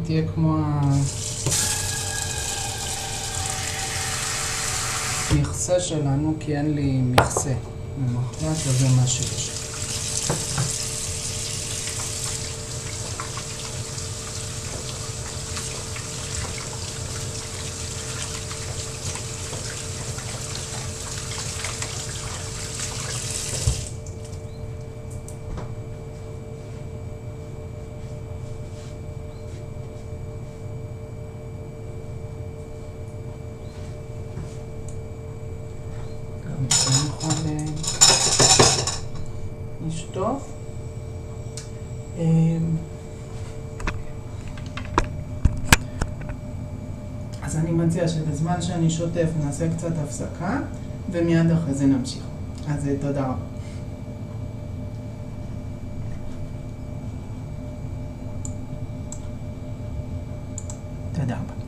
תהיה כמו המכסה שלנו, כי אין לי מכסה ממחלט, אז זה מה שיש. נשטוף. אז אני מציע שבזמן שאני שוטף נעשה קצת הפסקה, ומיד אחרי זה נמשיך. אז תודה רבה. תודה רבה.